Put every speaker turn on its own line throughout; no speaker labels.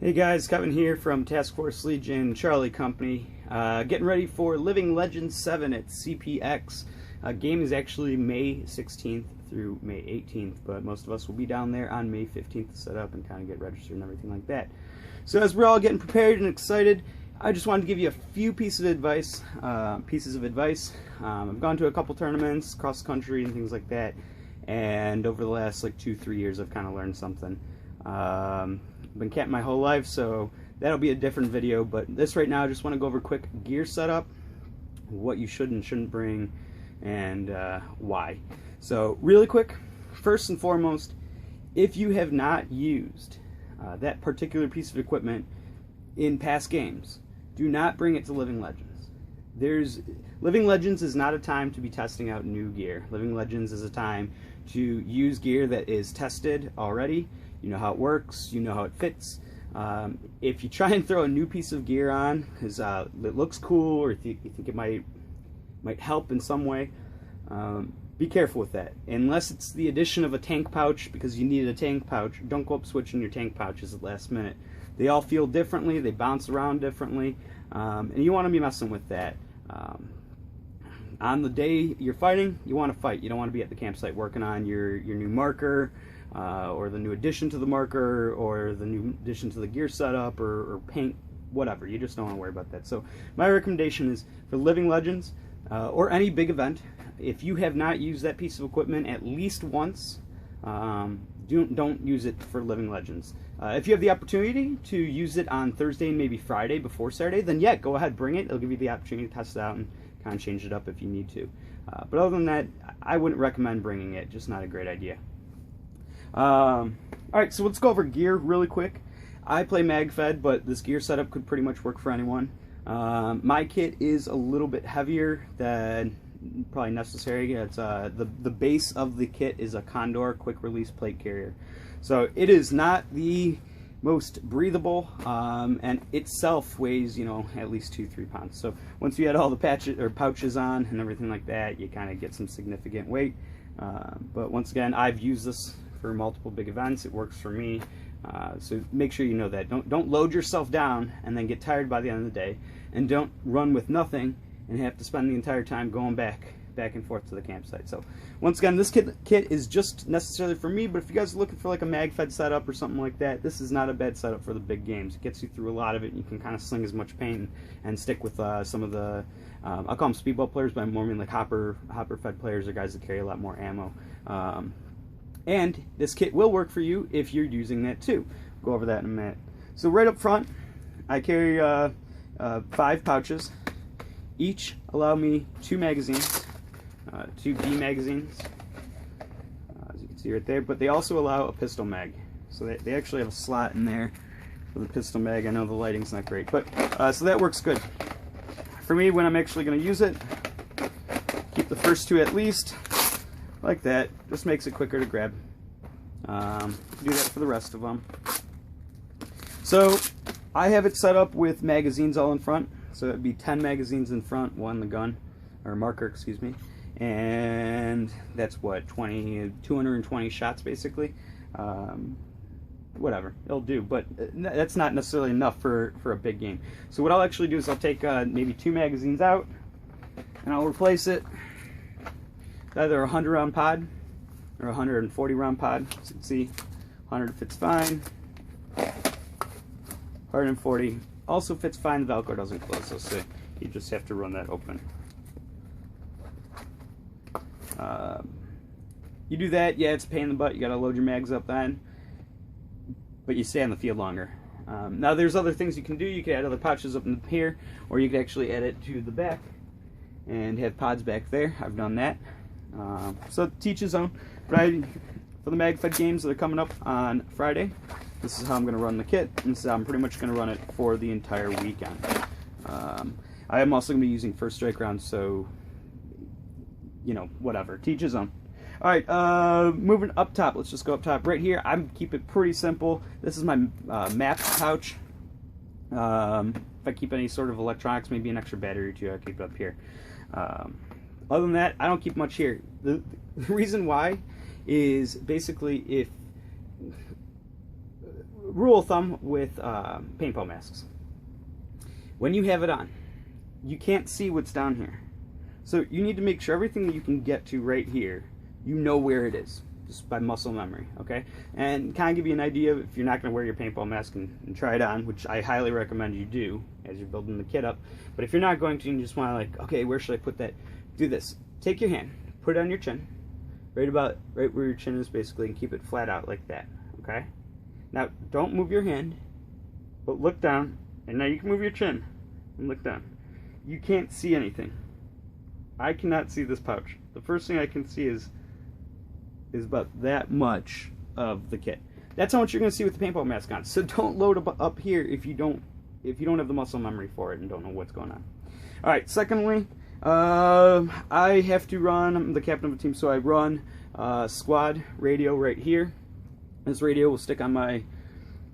Hey guys, Kevin here from Task Force Legion Charlie Company. Getting ready for Living Legends 7 at CPX. Game is actually May 16th through May 18th, but most of us will be down there on May 15th to set up and kind of get registered and everything like that. So as we're all getting prepared and excited, I just wanted to give you a few pieces of advice. I've gone to a couple tournaments across the country and things like that, and over the last like 2-3 years I've kind of learned something. Been camping my whole life, so that'll be a different video, but this right now I just want to go over quick gear setup, what you should and shouldn't bring, and why. So really quick, first and foremost, if you have not used that particular piece of equipment in past games, do not bring it to Living Legends. Living Legends is not a time to be testing out new gear. Living Legends is a time to use gear that is tested already. You know how it works, you know how it fits. If you try and throw a new piece of gear on because it looks cool, or you think it might help in some way, be careful with that. Unless it's the addition of a tank pouch because you needed a tank pouch, don't go up switching your tank pouches at the last minute. They all feel differently, they bounce around differently, and you want to be messing with that. On the day you're fighting, you want to fight. You don't want to be at the campsite working on your new marker, or the new addition to the marker, or the new addition to the gear setup, or paint, whatever. You just don't want to worry about that. So my recommendation is for Living Legends, or any big event, if you have not used that piece of equipment at least once, don't use it for Living Legends. If you have the opportunity to use it on Thursday and maybe Friday before Saturday, then yeah, go ahead, bring it. It'll give you the opportunity to test it out and kind of change it up if you need to. But other than that, I wouldn't recommend bringing it. Just not a great idea. Alright, so let's go over gear really quick. I play mag-fed, but this gear setup could pretty much work for anyone. My kit is a little bit heavier than probably necessary. It's the base of the kit is a Condor quick release plate carrier. So it is not the most breathable, and itself weighs, you know, at least 2-3 pounds. So once you add all the pouches on and everything like that, you kind of get some significant weight. But once again, I've used this for multiple big events. It works for me. So make sure you know that. Don't load yourself down and then get tired by the end of the day, and don't run with nothing and have to spend the entire time going back and forth to the campsite. So once again, this kit is just necessarily for me, but if you guys are looking for like a mag-fed setup or something like that, this is not a bad setup for the big games. It gets you through a lot of it, and you can kind of sling as much paint and stick with some of the, I'll call them speedball players, but I more mean like hopper-fed players, or guys that carry a lot more ammo. And this kit will work for you if you're using that too. Go over that in a minute. So right up front, I carry 5 pouches. Each allow me 2 magazines, 2 B magazines, as you can see right there, but they also allow a pistol mag. So they actually have a slot in there for the pistol mag. I know the lighting's not great, but so that works good. For me, when I'm actually going to use it, keep the first 2 at least, like that. Just makes it quicker to grab. Do that for the rest of them. So I have it set up with magazines all in front. So it'd be 10 magazines in front, 1 in the gun, or marker, excuse me. And that's what, 220 shots basically. Whatever, it'll do, but that's not necessarily enough for a big game. So what I'll actually do is I'll take maybe 2 magazines out, and I'll replace it with either a 100 round pod or a 140 round pod. As you can see, 100 fits fine, 140 also fits fine. The Velcro doesn't close, so you just have to run that open. You do that, yeah, it's a pain in the butt. You gotta load your mags up then, but you stay on the field longer. Now there's other things you can do. You can add other pouches up in here, or you can actually add it to the back and have pods back there. I've done that. So teach his own. But for the mag-fed games that are coming up on Friday, this is how I'm going to run the kit, and this is how I'm pretty much going to run it for the entire weekend. I am also going to be using first strike rounds, so, you know, whatever. Teach his own. Alright, moving up top. Let's just go up top. Right here, I keep it pretty simple. This is my map pouch. If I keep any sort of electronics, maybe an extra battery or 2, I keep it up here. Other than that, I don't keep much here. The reason why is basically if rule of thumb with paintball masks. When you have it on, you can't see what's down here. So you need to make sure everything that you can get to right here, you know where it is, just by muscle memory, okay? And kind of give you an idea of if you're not going to wear your paintball mask and try it on, which I highly recommend you do as you're building the kit up. But if you're not going to, and you just want to like, okay, where should I put that? Do this. Take your hand, put it on your chin, right where your chin is basically, and keep it flat out like that, okay? Now, don't move your hand, but look down, and now you can move your chin and look down. You can't see anything. I cannot see this pouch. The first thing I can see is about that much of the kit. That's how much you're going to see with the paintball mask on. So don't load up here if you don't have the muscle memory for it and don't know what's going on. All right. Secondly, I have to run. I'm the captain of a team, so I run squad radio right here. This radio will stick on my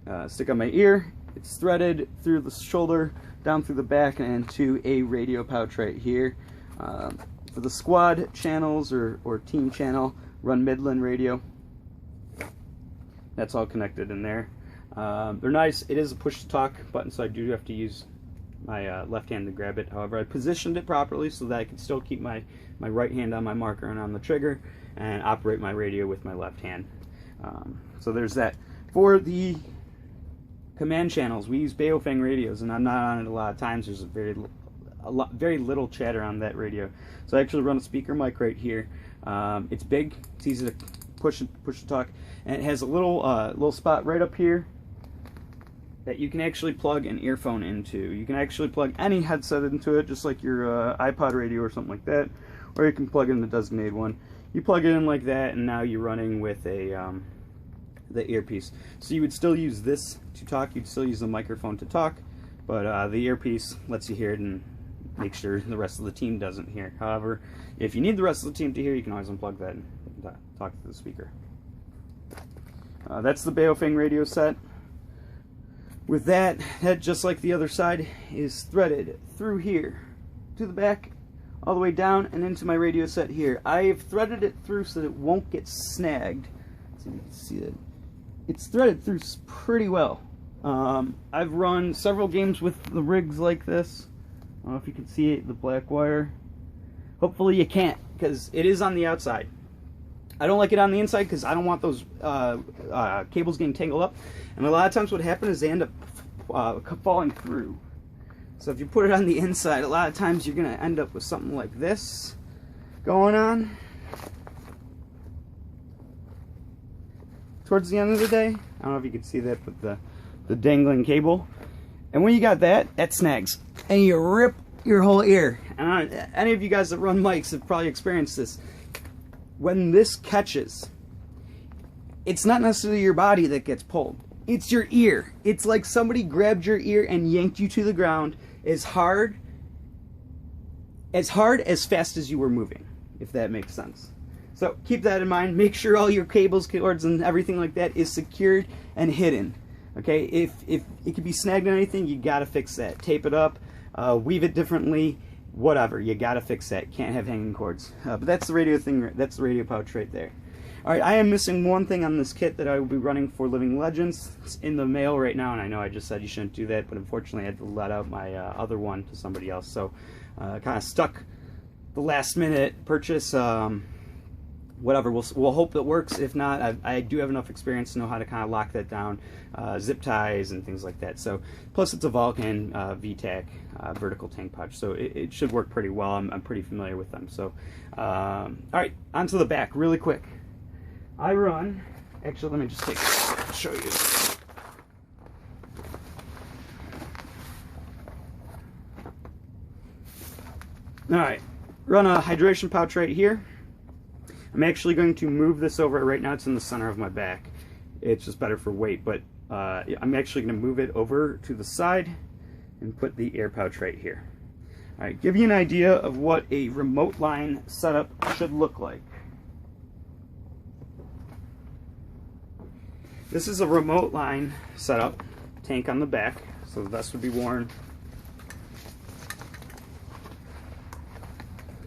ear. It's threaded through the shoulder, down through the back, and into a radio pouch right here. For the squad channels or team channel, run Midland radio. That's all connected in there. They're nice. It is a push to talk button, so I do have to use my left hand to grab it. However, I positioned it properly so that I can still keep my right hand on my marker and on the trigger and operate my radio with my left hand. So there's that. For the command channels, we use Baofeng radios, and I'm not on it a lot of times. There's very little chatter on that radio. So I actually run a speaker mic right here. It's big, it's easy to push to talk, and it has a little spot right up here that you can actually plug an earphone into. You can actually plug any headset into it, just like your iPod radio or something like that, or you can plug in the designated one. You plug it in like that, and now you're running with the earpiece. So you would still use this to talk, you'd still use the microphone to talk, but the earpiece lets you hear it and make sure the rest of the team doesn't hear. However, if you need the rest of the team to hear, you can always unplug that and talk to the speaker. That's the Baofeng radio set. With that, just like the other side, is threaded through here to the back, all the way down and into my radio set here. I've threaded it through so that it won't get snagged. So you can see that it's threaded through pretty well. I've run several games with the rigs like this. I don't know if you can see it, the black wire. Hopefully you can't, because it is on the outside. I don't like it on the inside because I don't want those cables getting tangled up. And a lot of times what happens is they end up falling through. So if you put it on the inside, a lot of times you're going to end up with something like this going on. Towards the end of the day, I don't know if you can see that, but the dangling cable. And when you got that snags. And you rip your whole ear. And any of you guys that run mics have probably experienced this. When this catches, it's not necessarily your body that gets pulled. It's your ear. It's like somebody grabbed your ear and yanked you to the ground as hard as fast as you were moving, if that makes sense. So keep that in mind. Make sure all your cables, cords, and everything like that is secured and hidden. Okay, if it could be snagged on anything, you gotta fix that. Tape it up, weave it differently, whatever. You gotta fix that. Can't have hanging cords. But that's the radio thing. That's the radio pouch right there. All right, I am missing one thing on this kit that I will be running for Living Legends. It's in the mail right now, and I know I just said you shouldn't do that, but unfortunately I had to let out my other one to somebody else. So kind of stuck the last minute purchase. Whatever, we'll hope it works. If not, I do have enough experience to know how to kind of lock that down, zip ties and things like that. So, plus it's a Vulcan VTAC vertical tank pouch, so it should work pretty well. I'm pretty familiar with them. So, all right, onto the back, really quick. I run. Actually, let me just show you. All right, run a hydration pouch right here. I'm actually going to move this over. Right now it's in the center of my back. It's just better for weight, but I'm actually going to move it over to the side and put the air pouch right here. All right, give you an idea of what a remote line setup should look like. This is a remote line setup, tank on the back, so the vest would be worn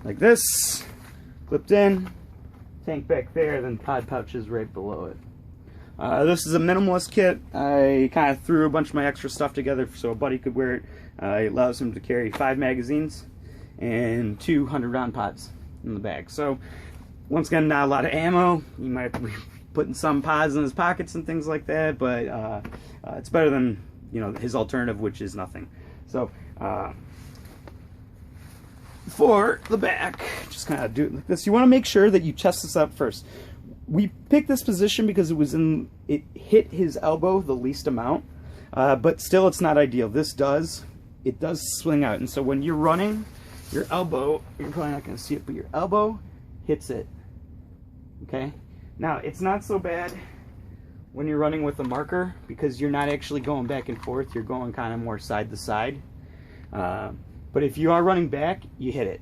like this, clipped in. Tank back there, then pod pouches right below it. This is a minimalist kit. I kind of threw a bunch of my extra stuff together so a buddy could wear it. It allows him to carry 5 magazines and 2 100-round pods in the bag. So once again, not a lot of ammo. You might have to be putting some pods in his pockets and things like that, but it's better than, you know, his alternative, which is nothing. So for the back, just kind of do it like this. You want to make sure that you chest this up first. We picked this position because it hit his elbow the least amount, but still it's not ideal. It does swing out, and so when you're running, your elbow, you're probably not going to see it, but your elbow hits it. Okay? Now, it's not so bad when you're running with a marker because you're not actually going back and forth. You're going kind of more side to side. But if you are running back, you hit it.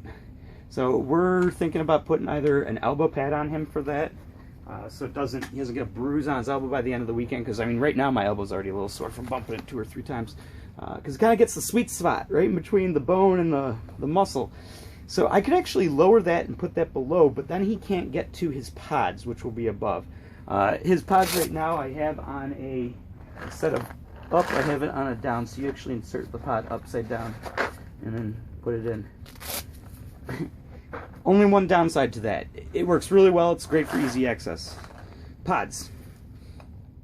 So we're thinking about putting either an elbow pad on him for that, so he doesn't get a bruise on his elbow by the end of the weekend. Because I mean, right now my elbow's already a little sore from bumping it 2 or 3 times. Because it kind of gets the sweet spot right in between the bone and the muscle. So I could actually lower that and put that below, but then he can't get to his pods, which will be above. His pods right now I have on instead of up, I have it on a down. So you actually insert the pod upside down and then put it in. Only one downside to that. It works really well. It's great for easy access. Pods.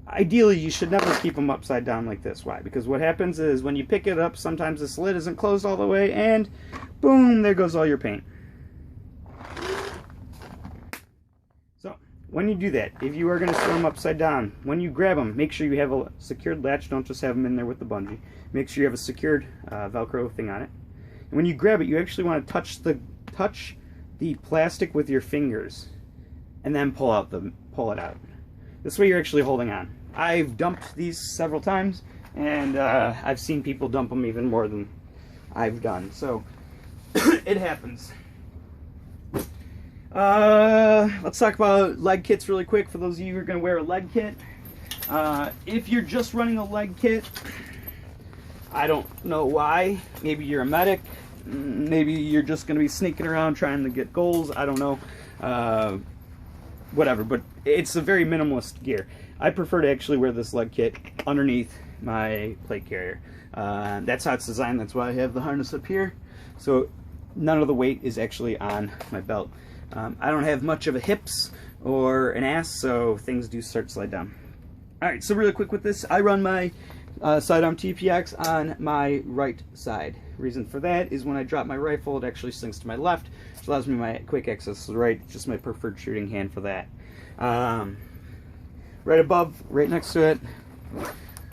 Ideally, you should never keep them upside down like this. Why? Because what happens is when you pick it up, sometimes this lid isn't closed all the way, and boom, there goes all your paint. So, when you do that, if you are going to store them upside down, when you grab them, make sure you have a secured latch. Don't just have them in there with the bungee. Make sure you have a secured Velcro thing on it. And when you grab it, you actually want to touch the plastic with your fingers, and then pull it out. This way you're actually holding on. I've dumped these several times, and I've seen people dump them even more than I've done. So it happens. Let's talk about leg kits really quick for those of you who are going to wear a leg kit. If you're just running a leg kit, I don't know why. Maybe you're a medic. Maybe you're just going to be sneaking around trying to get goals. I don't know. Whatever, but it's a very minimalist gear. I prefer to actually wear this leg kit underneath my plate carrier. That's how it's designed. That's why I have the harness up here. So none of the weight is actually on my belt. I don't have much of a hips or an ass, so things do start to slide down. Alright, so really quick with this, I run my sidearm TPX on my right side. Reason for that is when I drop my rifle, it actually sinks to my left, which allows me my quick access to the right. It's just my preferred shooting hand for that. Right above, right next to it,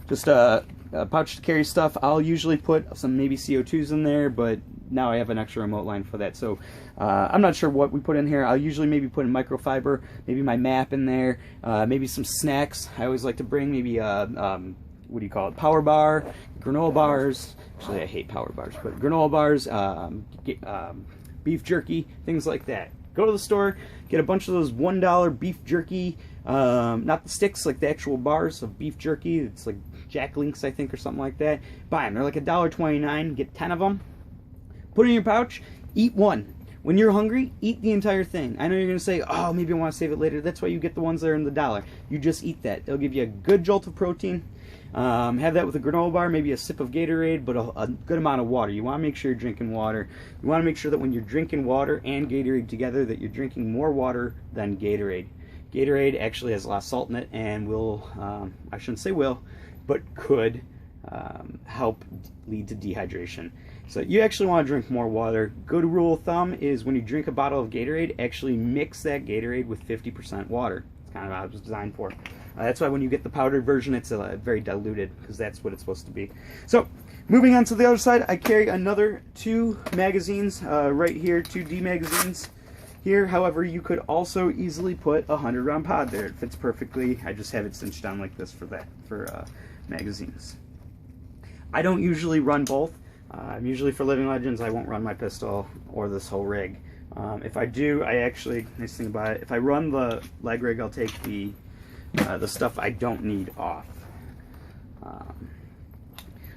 just a pouch to carry stuff. I'll usually put some maybe CO2s in there, but now I have an extra remote line for that. So I'm not sure what we put in here. I'll usually maybe put in microfiber, maybe my map in there, maybe some snacks. I always like to bring maybe what do you call it, power bar, granola bars. Actually, I hate power bars, but granola bars, beef jerky, things like that. Go to the store, get a bunch of those $1 beef jerky, not the sticks, like the actual bars of beef jerky. It's like Jack Links, I think, or something like that. Buy them. They're like $1.29. Get 10 of them. Put it in your pouch. Eat one. When you're hungry, eat the entire thing. I know you're going to say, oh, maybe I want to save it later. That's why you get the ones that are in the $1. You just eat that. It'll give you a good jolt of protein. Have that with a granola bar, maybe a sip of Gatorade, but a good amount of water. You want to make sure you're drinking water. You want to make sure that when you're drinking water and Gatorade together, that you're drinking more water than Gatorade. Gatorade actually has a lot of salt in it and will, I shouldn't say will, but could help lead to dehydration. So you actually want to drink more water. Good rule of thumb is when you drink a bottle of Gatorade, actually mix that Gatorade with 50% water. It's kind of how it was designed for. That's why when you get the powdered version, it's very diluted, because that's what it's supposed to be. So, moving on to the other side, I carry another 2 magazines right here, 2D magazines here. However, you could also easily put a 100-round pod there. It fits perfectly. I just have it cinched down like this for magazines. I don't usually run both. Usually for Living Legends, I won't run my pistol or this whole rig. If I do, I actually, nice thing about it, if I run the leg rig, I'll take the stuff I don't need off.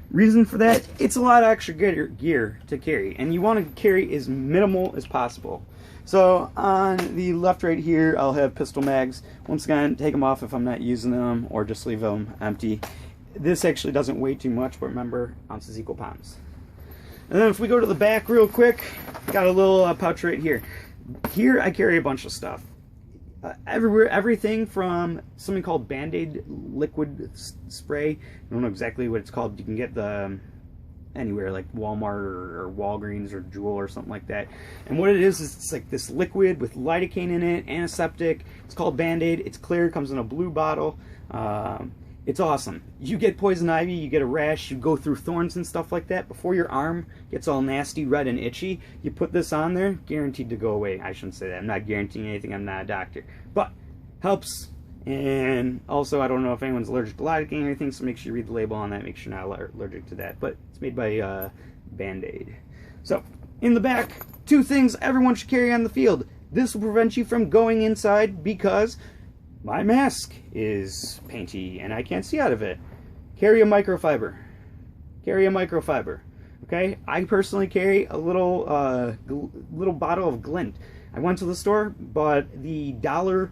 Reason for that, it's a lot of extra gear to carry, and you want to carry as minimal as possible. So on the left right here, I'll have pistol mags. Once again, take them off if I'm not using them, or just leave them empty. This actually doesn't weigh too much, but remember, ounces equal pounds. And then if we go to the back real quick, got a little pouch right here. Here I carry a bunch of stuff. Everywhere, everything from something called Band-Aid liquid spray. I don't know exactly what it's called. You can get the anywhere like Walmart or Walgreens or Jewel or something like that. And what it is it's like this liquid with lidocaine in it, antiseptic. It's called Band-Aid. It's clear, comes in a blue bottle. It's awesome. You get poison ivy, you get a rash, you go through thorns and stuff like that. Before your arm gets all nasty, red, and itchy, you put this on there, guaranteed to go away. I shouldn't say that. I'm not guaranteeing anything. I'm not a doctor. But helps. And also, I don't know if anyone's allergic to lidocaine or anything, so make sure you read the label on that. Make sure you're not allergic to that. But it's made by Band-Aid. So, in the back, 2 things everyone should carry on the field. This will prevent you from going inside because my mask is painty and I can't see out of it. Carry a microfiber. Carry a microfiber. Okay? I personally carry a little little bottle of Glint. I went to the store, bought the dollar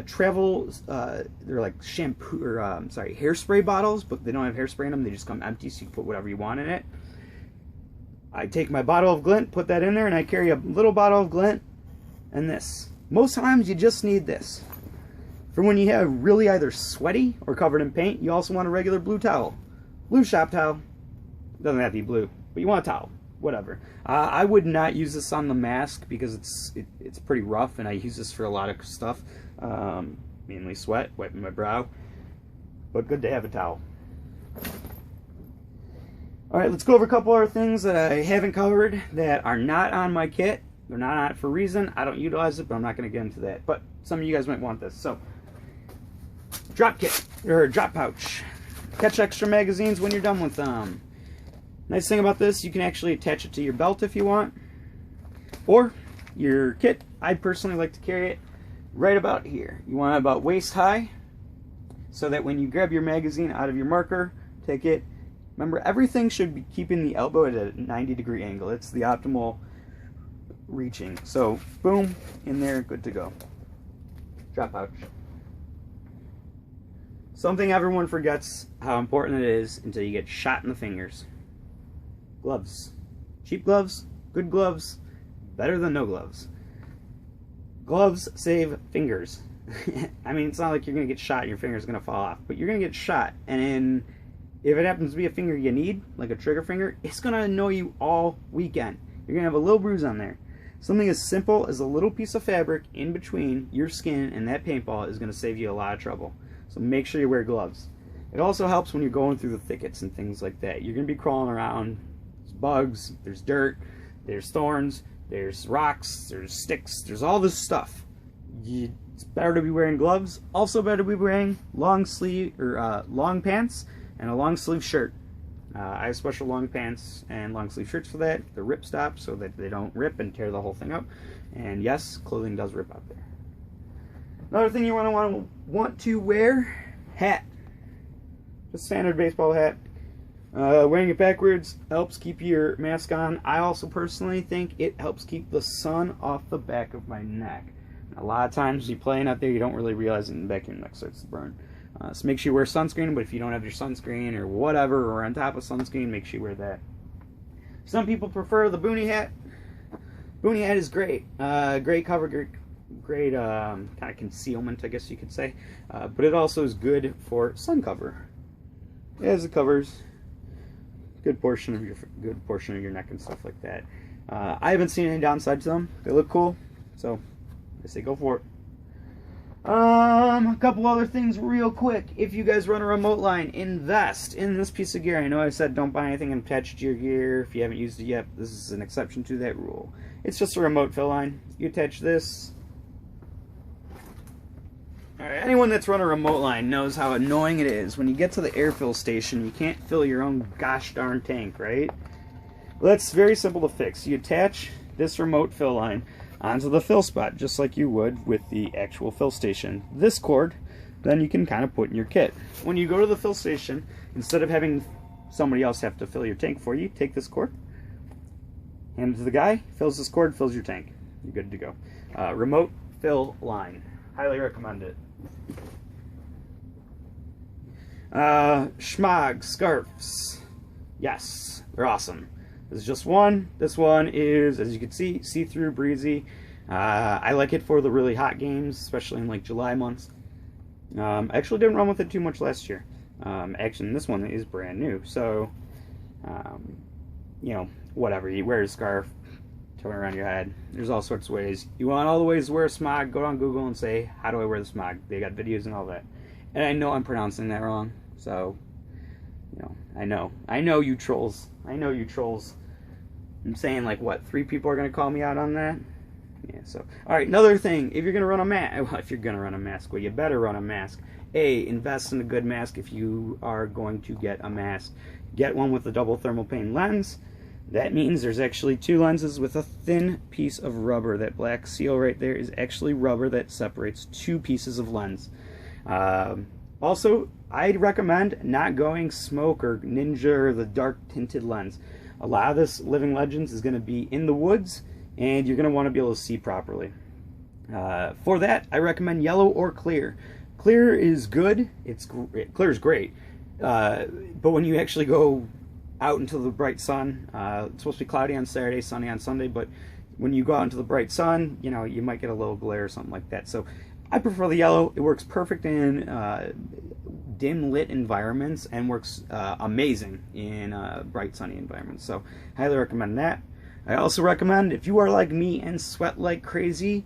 travel, they're like shampoo, or hairspray bottles, but they don't have hairspray in them. They just come empty, so you can put whatever you want in it. I take my bottle of Glint, put that in there, and I carry a little bottle of Glint and this. Most times you just need this. For when you have really either sweaty or covered in paint, you also want a regular blue towel. Blue shop towel. Doesn't have to be blue, but you want a towel. Whatever. I would not use this on the mask because it's pretty rough, and I use this for a lot of stuff. Mainly sweat, wiping my brow. But good to have a towel. Alright, let's go over a couple other things that I haven't covered that are not on my kit. They're not on it for a reason. I don't utilize it, but I'm not going to get into that. But some of you guys might want this. So, drop kit, or drop pouch. Catch extra magazines when you're done with them. Nice thing about this, you can actually attach it to your belt if you want. Or your kit. I personally like to carry it right about here. You want it about waist high, so that when you grab your magazine out of your marker, take it. Remember, everything should be keeping the elbow at a 90-degree angle. It's the optimal reaching. So, boom, in there, good to go. Drop pouch. Something everyone forgets how important it is until you get shot in the fingers. Gloves. Cheap gloves, good gloves, better than no gloves. Gloves save fingers. I mean, it's not like you're going to get shot and your finger's going to fall off, but you're going to get shot, and if it happens to be a finger you need, like a trigger finger, it's going to annoy you all weekend. You're going to have a little bruise on there. Something as simple as a little piece of fabric in between your skin and that paintball is going to save you a lot of trouble. So make sure you wear gloves. It also helps when you're going through the thickets and things like that. You're going to be crawling around. There's bugs, there's dirt, there's thorns, there's rocks, there's sticks, there's all this stuff. It's better to be wearing gloves. Also better to be wearing long sleeve or long pants and a long sleeve shirt. I have special long pants and long sleeve shirts for that. They're rip stop so that they don't rip and tear the whole thing up. And yes, clothing does rip out there. Another thing you want to wear, hat. Just standard baseball hat. Wearing it backwards helps keep your mask on. I also personally think it helps keep the sun off the back of my neck. A lot of times you playing out there, you don't really realize it, and the back of your neck starts to burn. So make sure you wear sunscreen, but if you don't have your sunscreen or whatever, or on top of sunscreen, make sure you wear that. Some people prefer the boonie hat. Boonie hat is great. Great cover, great kind of concealment, I guess you could say. But it also is good for sun cover. As it covers good portion of your neck and stuff like that. I haven't seen any downside to them. They look cool, so I say go for it. A couple other things real quick. If you guys run a remote line, invest in this piece of gear. I know I said don't buy anything and attach it to your gear if you haven't used it yet. This is an exception to that rule. It's just a remote fill line. You attach this. Alright, anyone that's run a remote line knows how annoying it is when you get to the air fill station, you can't fill your own gosh darn tank, right? Well, that's very simple to fix. You attach this remote fill line onto the fill spot, just like you would with the actual fill station. This cord, then you can kind of put in your kit. When you go to the fill station, instead of having somebody else have to fill your tank for you, take this cord, hand it to the guy, fills this cord, fills your tank. you're good to go. Remote fill line. Highly recommend it. Schmog scarves. Yes, they're awesome. This is just one. This one is, as you can see, see-through, breezy. I like it for the really hot games, especially in like July months. I actually didn't run with it too much last year. Actually, this one is brand new, so you know, whatever. You wear a scarf, turn it around your head. There's all sorts of ways. You want all the ways to wear a smog, go on Google and say, how do I wear the smog? They got videos and all that. And I know I'm pronouncing that wrong, so, you know, I know you trolls. I know you trolls. I'm saying, like, what, 3 people are going to call me out on that? Yeah, so, alright, another thing, if you're going to run a mask, well, if you're going to run a mask, well, you better run a mask. Invest in a good mask if you are going to get a mask. Get one with a double thermal pane lens. That means there's actually 2 lenses with a thin piece of rubber. That black seal right there is actually rubber that separates 2 pieces of lens. Also, I'd recommend not going smoke or ninja or the dark tinted lens. A lot of this Living Legends is going to be in the woods, and you're going to want to be able to see properly. For that, I recommend yellow or clear. Clear is good. Clear is great. But when you actually go out into the bright sun, it's supposed to be cloudy on Saturday, sunny on Sunday, but when you go out into the bright sun, you know, you might get a little glare or something like that. So I prefer the yellow. It works perfect in dim lit environments and works amazing in bright sunny environments. So highly recommend that. I also recommend, if you are like me and sweat like crazy,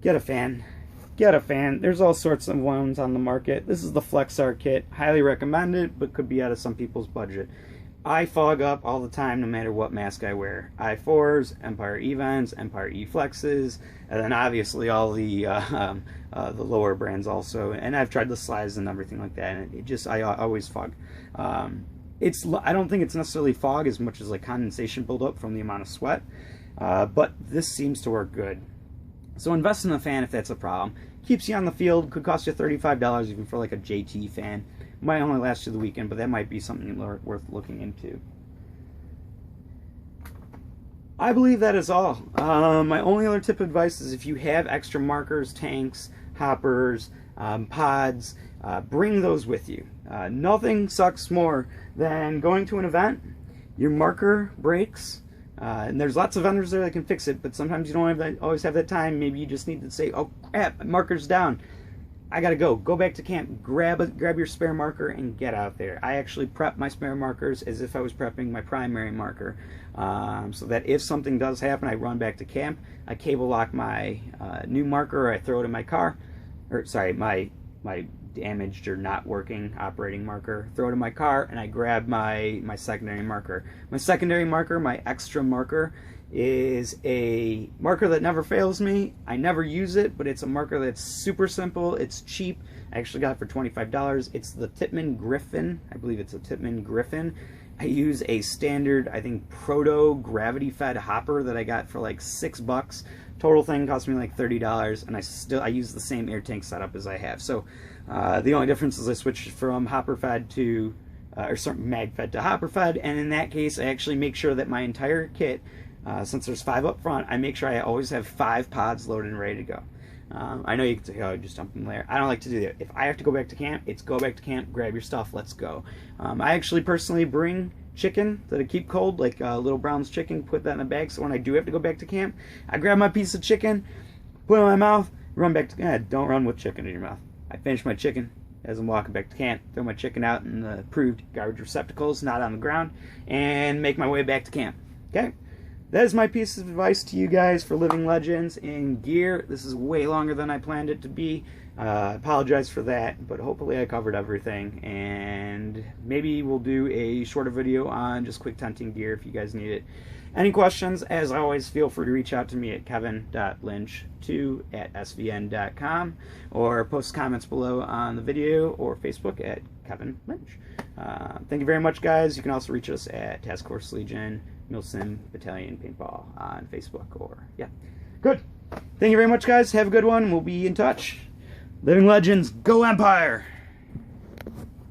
get a fan. Get a fan. There's all sorts of ones on the market. This is the Flexar kit. Highly recommend it, but could be out of some people's budget. I fog up all the time no matter what mask I wear. I4s, Empire Events, Empire E-Flexes, and then obviously all the lower brands also. And I've tried the slides and everything like that, and it just, I always fog. I don't think it's necessarily fog as much as like condensation buildup from the amount of sweat, but this seems to work good. So invest in a fan if that's a problem. Keeps you on the field, could cost you $35 even for like a JT fan. Might only last you the weekend, but that might be something worth looking into. I believe that is all. My only other tip of advice is if you have extra markers, tanks, hoppers, pods, bring those with you. Nothing sucks more than going to an event, your marker breaks, and there's lots of vendors there that can fix it, but sometimes you don't always have that time. Maybe you just need to say, oh crap, my marker's down. I gotta go back to camp, grab your spare marker and get out there. I actually prep my spare markers as if I was prepping my primary marker, so that if something does happen, I run back to camp, I cable lock my new marker, or I throw it in my car, or sorry, my damaged or not working operating marker, throw it in my car, and I grab my secondary marker. My secondary marker, my extra marker, is a marker that never fails me. I never use it, but it's a marker that's super simple. It's cheap. I actually got it for $25. It's the Tippmann Griffin. I believe it's a Tippmann Griffin. I use a standard, I think, proto gravity-fed hopper that I got for like $6. Total thing cost me like $30, and I use the same air tank setup as I have. So the only difference is I switched from hopper fed to or mag fed to hopper fed, and in that case, I actually make sure that my entire kit, since there's 5 up front, I make sure I always have 5 pods loaded and ready to go. I know you can say, oh, just dump them there. I don't like to do that. If I have to go back to camp, it's go back to camp, grab your stuff, let's go. I actually personally bring chicken that I keep cold, like Little Brown's chicken, put that in a bag, so when I do have to go back to camp, I grab my piece of chicken, put it in my mouth, run back to don't run with chicken in your mouth. I finish my chicken as I'm walking back to camp, throw my chicken out in the approved garbage receptacles, not on the ground, and make my way back to camp. Okay? That is my piece of advice to you guys for Living Legends in gear. This is way longer than I planned it to be. I apologize for that, but hopefully I covered everything. And maybe we'll do a shorter video on just quick tenting gear if you guys need it. Any questions, as always, feel free to reach out to me at kevin.lynch2@svn.com or post comments below on the video or Facebook at Kevin Lynch. Thank you very much, guys. You can also reach us at Task Force Legion, Milsim Battalion Paintball on Facebook, or yeah. Good. Thank you very much, guys. Have a good one. We'll be in touch. Living Legends, go Empire!